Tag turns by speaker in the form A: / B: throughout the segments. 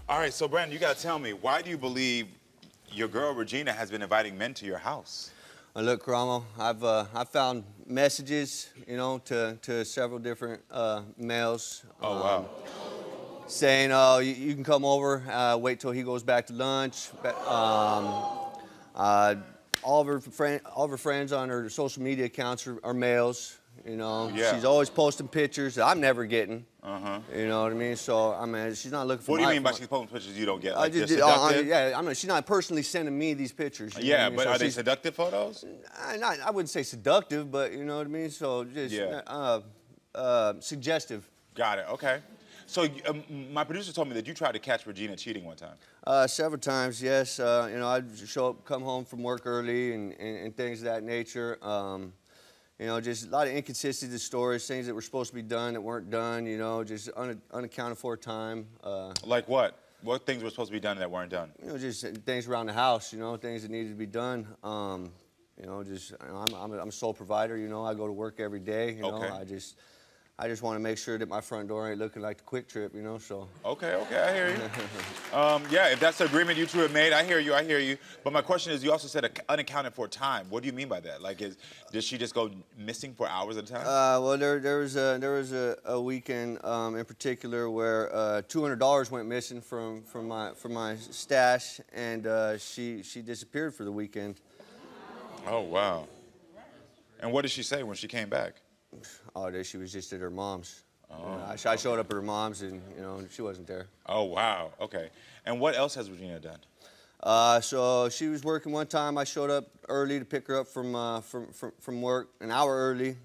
A: All right, so Brandon, you got to tell me, why do you believe your girl Regina has been inviting men to your house?
B: Look, Karamo, I've found messages, you know, to several different males.
A: Oh, wow.
B: Saying, oh, you can come over, wait till he goes back to lunch. All of her friends on her social media accounts are males. You know,
A: Yeah.
B: She's always posting pictures that I'm never getting.
A: Uh-huh.
B: You know what I mean? So I mean, she's not looking for.
A: What do you mean by she's posting pictures you don't get? Like
B: just,
A: they're seductive?
B: yeah, I mean, she's not personally sending me these pictures.
A: Yeah,
B: I mean?
A: but
B: So
A: are they seductive photos?
B: I wouldn't say seductive, but you know what I mean. So just suggestive.
A: Got it. Okay. So my producer told me that you tried to catch Regina cheating one time.
B: Several times, yes. You know, I'd show up, come home from work early, and things of that nature. You know, just a lot of inconsistency stories, things that were supposed to be done that weren't done. You know, just unaccounted for time.
A: Like what? What things were supposed to be done that weren't done?
B: You know, just things around the house. You know, things that needed to be done. You know, I'm a sole provider. You know, I go to work every day. You know, I just want to make sure that my front door ain't looking like the Quick Trip, you know, so.
A: Okay, I hear you. Yeah, if that's the agreement you two have made, I hear you. But my question is, you also said unaccounted for time. What do you mean by that? Like, did she just go missing for hours at a time?
B: Well, there was a weekend in particular where $200 went missing from my stash, and she disappeared for the weekend.
A: Oh, wow. And what did she say when she came back?
B: Oh, she was just at her mom's.
A: Oh,
B: you know, I showed up at her mom's, and you know, she wasn't there.
A: Oh, wow. Okay. And what else has Regina done?
B: So she was working one time. I showed up early to pick her up from work, an hour early,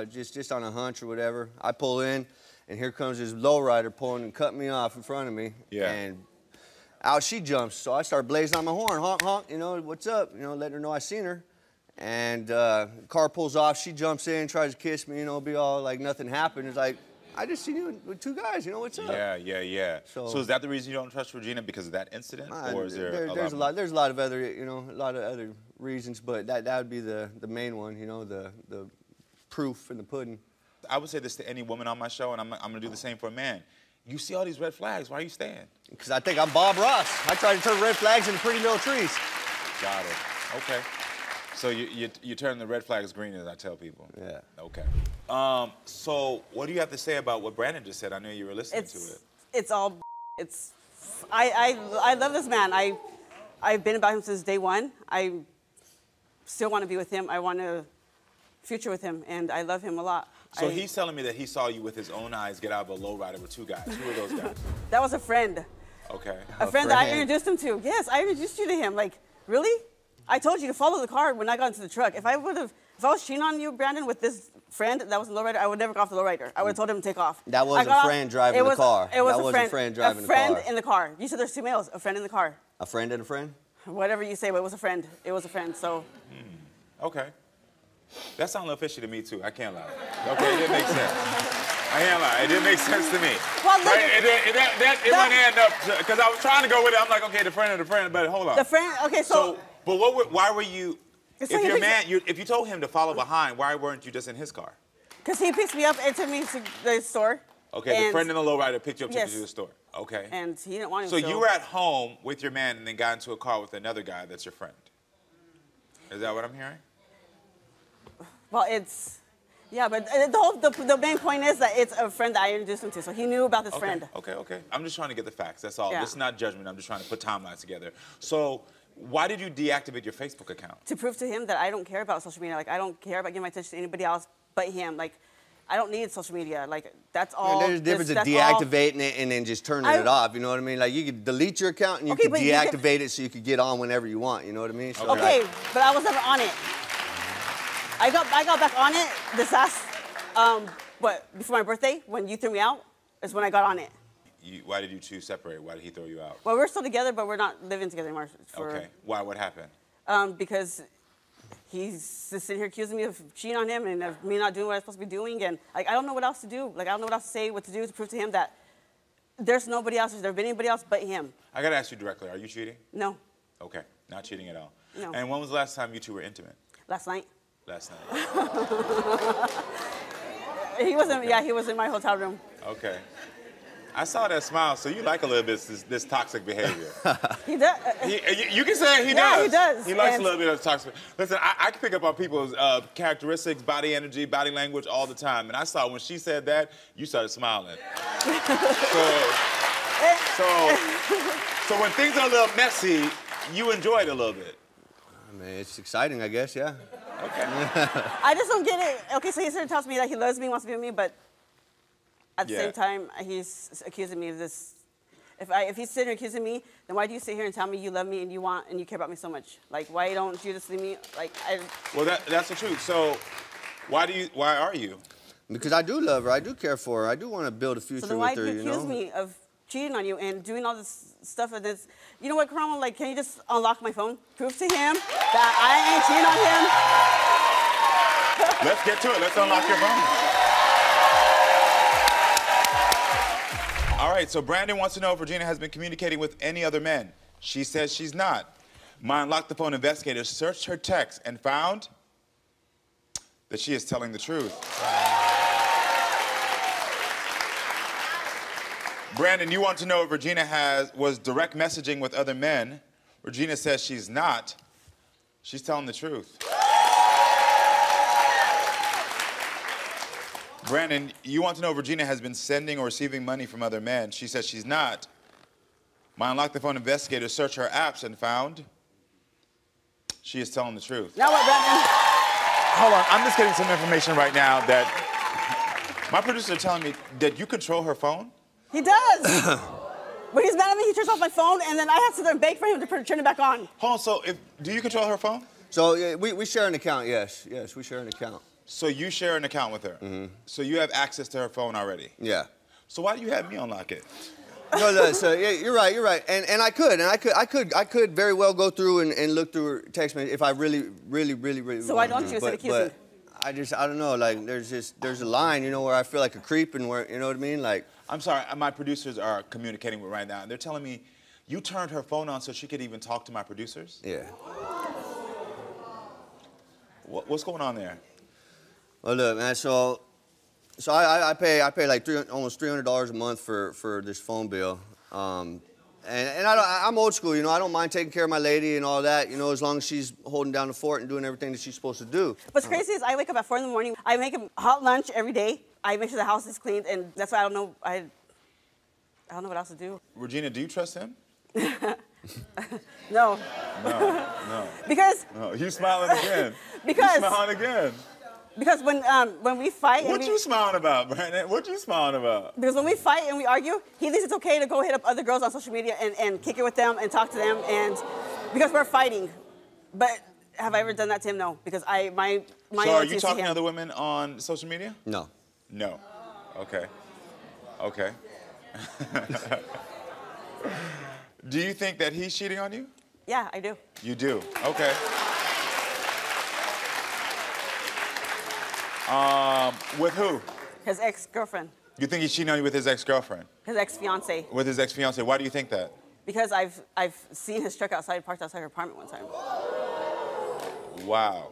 B: just on a hunch or whatever. I pull in, and here comes this lowrider pulling and cutting me off in front of me.
A: Yeah.
B: And out she jumps. So I start blazing on my horn, honk, honk. You know, what's up? You know, letting her know I seen her. And car pulls off, she jumps in, tries to kiss me, you know, be all like nothing happened. It's like, I just seen you with two guys, you know, what's up?
A: Yeah. So is that the reason you don't trust Regina, because of that incident? Or is
B: there's a lot of other, you know, a lot of other reasons, but that would be the main one, you know, the proof in the pudding.
A: I would say this to any woman on my show, and I'm gonna do the same for a man. You see all these red flags, why are you staying?
B: Because I think I'm Bob Ross. I try to turn red flags into pretty little trees.
A: Got it, okay. So you turn the red flags green, as I tell people.
B: Yeah.
A: Okay. So what do you have to say about what Brandon just said? I know you were listening to it.
C: It's all. I love this man. I've been about him since day one. I still want to be with him. I want a future with him, and I love him a lot.
A: So he's telling me that he saw you with his own eyes get out of a lowrider with two guys. Who are those guys?
C: That was a friend.
A: Okay.
C: A friend that I introduced him to. Yes, I introduced you to him. Like, really? I told you to follow the car when I got into the truck. If I was cheating on you, Brandon, with this friend that was a lowrider, I would never go off the lowrider. I would have told him to take off.
B: That was a friend driving the car.
C: It was
B: a friend driving the car.
C: A friend in the car. You said there's two males. A friend in the car.
B: A friend and a friend?
C: Whatever you say, but it was a friend. It was a friend, so.
A: Okay. That sounded a little fishy to me, too. I can't lie. Okay, it didn't make sense. I can't lie. It didn't make sense to me.
C: Well, look,
A: right? It wouldn't end up, because I was trying to go with it. I'm like, okay, the friend of the friend, but hold on.
C: The friend, okay, so
A: but why were you, if your man, if you told him to follow behind, why weren't you just in his car?
C: Because he picks me up and took me to the store.
A: Okay, the friend in the lowrider picked you up, took you to the store. Okay.
C: And he didn't want him
A: to. So you were at home with your man and then got into a car with another guy that's your friend. Is that what I'm hearing?
C: Well, yeah, but the main point is that it's a friend that I introduced him to, so he knew about this friend.
A: Okay. I'm just trying to get the facts, that's all.
C: Yeah.
A: This is not judgment, I'm just trying to put timelines together. So, why did you deactivate your Facebook account?
C: To prove to him that I don't care about social media. Like, I don't care about giving my attention to anybody else but him. Like, I don't need social media. Like, that's all.
B: Yeah, there's a difference of deactivating it and then just turning it off. You know what I mean? Like, you could delete your account and you could deactivate it so you could get on whenever you want. You know what I mean? So,
C: okay, but I was never on it. I got back on it this last, before my birthday, when you threw me out, is when I got on it.
A: Why did you two separate? Why did he throw you out?
C: Well, we're still together, but we're not living together anymore.
A: Okay. Why? What happened?
C: Because he's just sitting here accusing me of cheating on him and of me not doing what I'm supposed to be doing, and like I don't know what else to do. Like I don't know what else to say, what to do to prove to him that there's nobody else, there's never been anybody else but him.
A: I gotta ask you directly, are you cheating?
C: No.
A: Okay, not cheating at all.
C: No.
A: And when was the last time you two were intimate?
C: Last night.
A: Last night.
C: He was in my hotel room.
A: Okay. I saw that smile, so you like a little bit this toxic behavior.
C: He does.
A: You can say he
C: Yeah,
A: does.
C: he does.
A: He likes
C: And-
A: a little bit of toxic. Listen, I can pick up on people's characteristics, body energy, body language all the time. And I saw when she said that, you started smiling. So when things are a little messy, you enjoy it a little bit.
B: I mean, it's exciting, I guess, yeah.
A: Okay.
C: I just don't get it. Okay, so he sort of tells me that he loves me, wants to be with me, but at the
A: Yeah.
C: same time, he's accusing me of this. If he's sitting here accusing me, then why do you sit here and tell me you love me and you care about me so much? Like, why don't you just leave me? Like,
A: Well, that's the truth. So why are you?
B: Because I do love her. I do care for her. I do want to build a future
C: So then why
B: with her,
C: do you accuse me of cheating on you and doing all this stuff and this? You know what, Karamo? Like, can you just unlock my phone? Prove to him that I ain't cheating on him.
A: Let's get to it. Let's unlock your phone. All right, so Brandon wants to know if Regina has been communicating with any other men. She says she's not. My Unlock the Phone investigators searched her text and found that she is telling the truth. Brandon, you want to know if Regina was direct messaging with other men. Regina says she's not. She's telling the truth. Brandon, you want to know if Regina has been sending or receiving money from other men. She says she's not. My Unlock the Phone investigators searched her apps and found she is telling the truth.
C: Now what, Brandon?
A: Hold on, I'm just getting some information right now that my producers are telling me that you control her phone.
C: He does. When he's mad at me, he turns off my phone, and then I have to sit there and beg for him to turn it back on.
A: Hold on, so do you control her phone?
B: So yeah, we share an account, yes. Yes, we share an account.
A: So you share an account with her. Mm-hmm. So you have access to her phone already.
B: Yeah.
A: So why do you have me unlock it?
B: No, so yeah, you're right. And I could very well go through and look through her text message if I really.
C: So why don't you instead of accusing?
B: But I don't know, like there's a line, you know, where I feel like a creep and where, you know what I mean? Like,
A: I'm sorry, my producers are communicating with right now, and they're telling me you turned her phone on so she could even talk to my producers?
B: yeah.
A: What's going on there?
B: Well, look, man, so I pay like almost $300 a month for this phone bill. And I'm old school, you know. I don't mind taking care of my lady and all that, you know, as long as she's holding down the fort and doing everything that she's supposed to do.
C: What's crazy is I wake up at 4 in the morning. I make him hot lunch every day. I make sure the house is cleaned, and that's why I don't know what else to do.
A: Regina, do you trust him?
C: No.
A: No.
C: Because.
A: No, you smiling again.
C: Because.
A: You smiling again.
C: Because when we fight.
A: What you smiling about, Brandon? What you smiling about?
C: Because when we fight and we argue, he thinks it's okay to go hit up other girls on social media and kick it with them and talk to them, and because we're fighting. But have I ever done that to him? No, because my
A: So are you talking to other women on social media?
B: No.
A: No. Okay. Okay. Do you think that he's cheating on you?
C: Yeah, I do.
A: You do. Okay. With who?
C: His ex-girlfriend.
A: You think he's cheating on you with his ex-girlfriend?
C: His ex-fiance.
A: With his ex-fiance. Why do you think that?
C: Because I've seen his truck parked outside her apartment one time.
A: Wow.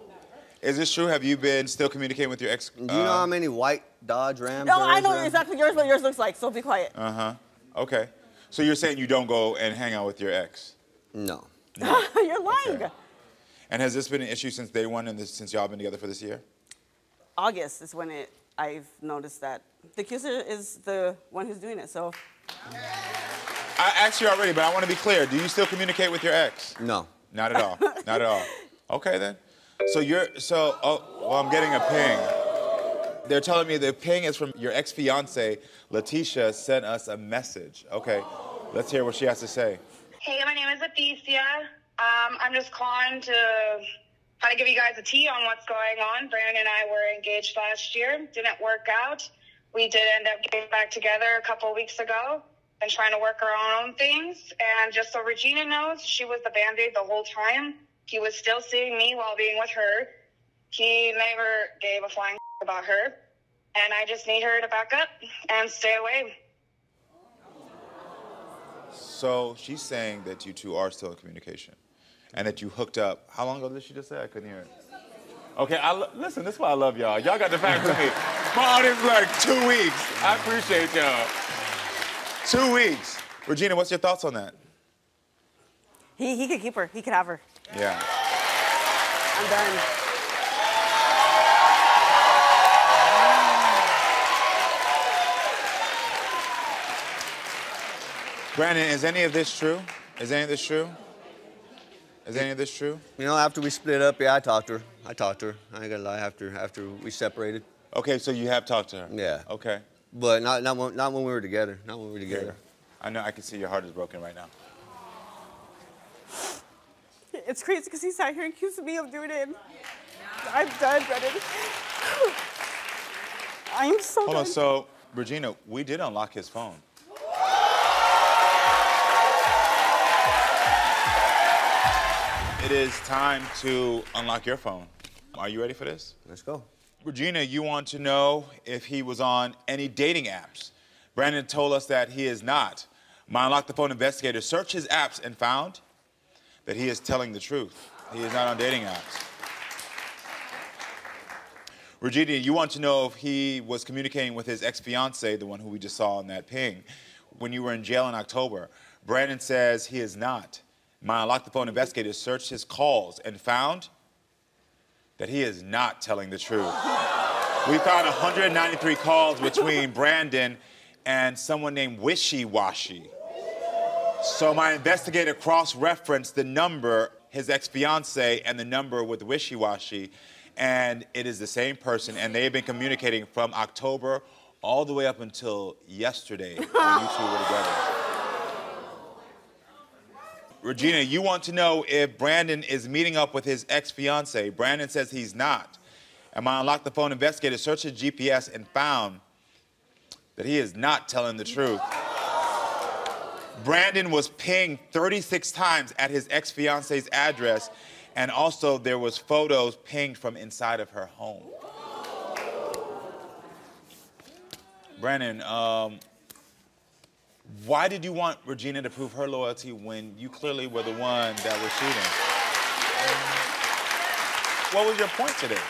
A: Is this true? Have you been still communicating with your ex?
B: Do you know how many white Dodge Rams
C: No,
B: there
C: I
B: is
C: know
B: around?
C: exactly what yours looks like, so be quiet.
A: Uh-huh. Okay. So you're saying you don't go and hang out with your ex?
B: No.
C: You're lying.
A: Okay. And has this been an issue since day one and since y'all been together for this year?
C: August is when I've noticed that. The accuser is the one who's doing it, so.
A: I asked you already, but I want to be clear. Do you still communicate with your ex?
B: No.
A: Not at all. Not at all. Okay, then. I'm getting a ping. They're telling me the ping is from your ex-fiance, Letitia, sent us a message. Okay, let's hear what she has to say.
D: Hey, my name is Leticia. I'm just calling to kind of give you guys a tea on what's going on. Brandon and I were engaged last year. Didn't work out. We did end up getting back together a couple of weeks ago and trying to work our own things. And just so Regina knows, she was the Band-Aid the whole time. He was still seeing me while being with her. He never gave a flying about her. And I just need her to back up and stay away.
A: So she's saying that you two are still in communication and that you hooked up. How long ago did she just say? I couldn't hear it. Okay, listen, this is why I love y'all. Y'all got the facts to me. My audience is like 2 weeks. I appreciate y'all. 2 weeks. Regina, what's your thoughts on that?
C: He could keep her. He could have her.
A: Yeah.
C: I'm done.
A: Brandon, is any of this true? Is any of this true? Is any of this true?
B: You know, after we split up, yeah, I talked to her. I ain't gonna lie, after we separated.
A: Okay, so you have talked to her?
B: Yeah.
A: Okay.
B: But not when we were together. Not when we were together.
A: I know, I can see your heart is broken right now.
C: It's crazy because he's out here accusing me of doing it. I'm done, Brennan. I'm so
A: Hold
C: done.
A: on, so, Regina, we did unlock his phone. It is time to unlock your phone. Are you ready for this?
B: Let's go.
A: Regina, you want to know if he was on any dating apps. Brandon told us that he is not. My Unlock the Phone investigator searched his apps and found that he is telling the truth. He is not on dating apps. Regina, you want to know if he was communicating with his ex-fiancée, the one who we just saw in that ping, when you were in jail in October. Brandon says he is not. My Unlock the Phone investigator searched his calls and found that he is not telling the truth. We found 193 calls between Brandon and someone named Wishy Washy. So my investigator cross-referenced the number, his ex-fiancée, and the number with Wishy Washy, and it is the same person, and they have been communicating from October all the way up until yesterday when you two were together. Regina, you want to know if Brandon is meeting up with his ex-fiancée. Brandon says he's not. And my Unlock the Phone investigator searched his GPS and found that he is not telling the truth. Brandon was pinged 36 times at his ex-fiancée's address, and also there was photos pinged from inside of her home. Brandon, why did you want Regina to prove her loyalty when you clearly were the one that was cheating? What was your point today?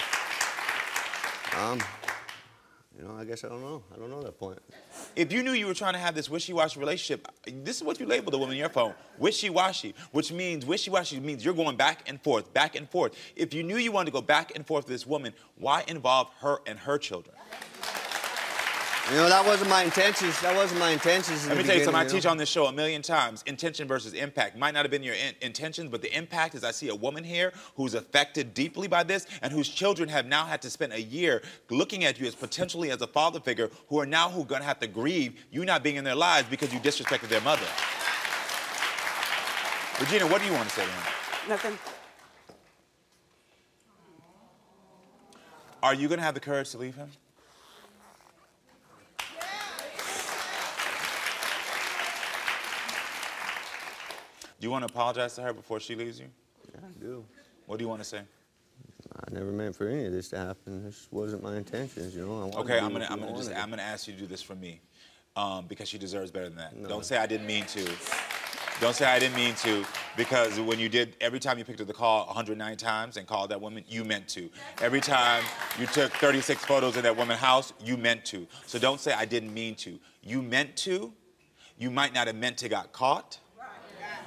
B: You know, I guess I don't know. I don't know that point.
A: If you knew you were trying to have this wishy-washy relationship, this is what you labeled the woman in your phone, wishy-washy, which means wishy-washy means you're going back and forth, back and forth. If you knew you wanted to go back and forth with this woman, why involve her and her children?
B: You know, that wasn't my intentions. That wasn't my intentions.
A: Let me tell you something. I teach on this show a million times. Intention versus impact. Might not have been your intentions, but the impact is I see a woman here who's affected deeply by this and whose children have now had to spend a year looking at you as potentially as a father figure who are now going to have to grieve you not being in their lives because you disrespected their mother. Regina, what do you want to say to him?
C: Nothing.
A: Are you going to have the courage to leave him? Do you want to apologize to her before she leaves you?
B: Yeah, I do.
A: What do you want to say?
B: I never meant for any of this to happen. This wasn't my intentions, you know.
A: Okay, I'm gonna ask you to do this for me, because she deserves better than that. No. Don't say I didn't mean to. Don't say I didn't mean to, because when you did, every time you picked up the call 109 times and called that woman, you meant to. Every time you took 36 photos in that woman's house, you meant to. So don't say I didn't mean to. You meant to. You might not have meant to got caught,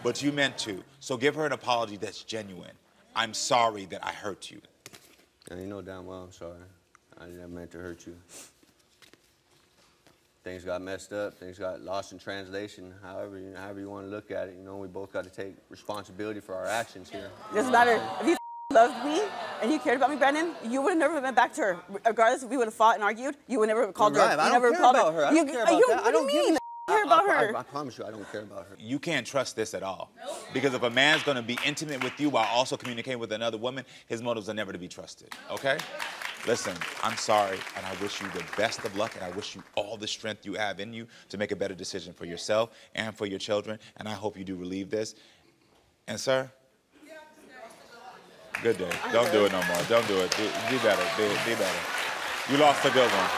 A: but you meant to. So give her an apology that's genuine. I'm sorry that I hurt you.
B: And you know damn well I'm sorry. I never meant to hurt you. Things got messed up. Things got lost in translation. However you want to look at it, you know, we both got to take responsibility for our actions here.
C: It doesn't matter. If you loved me and you cared about me, Brandon, you would have never been back to her. Regardless if we would have fought and argued, you would never have called her.
B: Right. I don't care about her. I don't care about that.
C: What do you mean? Care about her.
B: I promise you, I don't care about her.
A: You can't trust this at all. Because if a man's going to be intimate with you while also communicating with another woman, his motives are never to be trusted, okay? Listen, I'm sorry, and I wish you the best of luck, and I wish you all the strength you have in you to make a better decision for yourself and for your children, and I hope you do relieve this. And, sir? Good day. Don't do it no more. Don't do it. Be better. Be better. You lost a good one.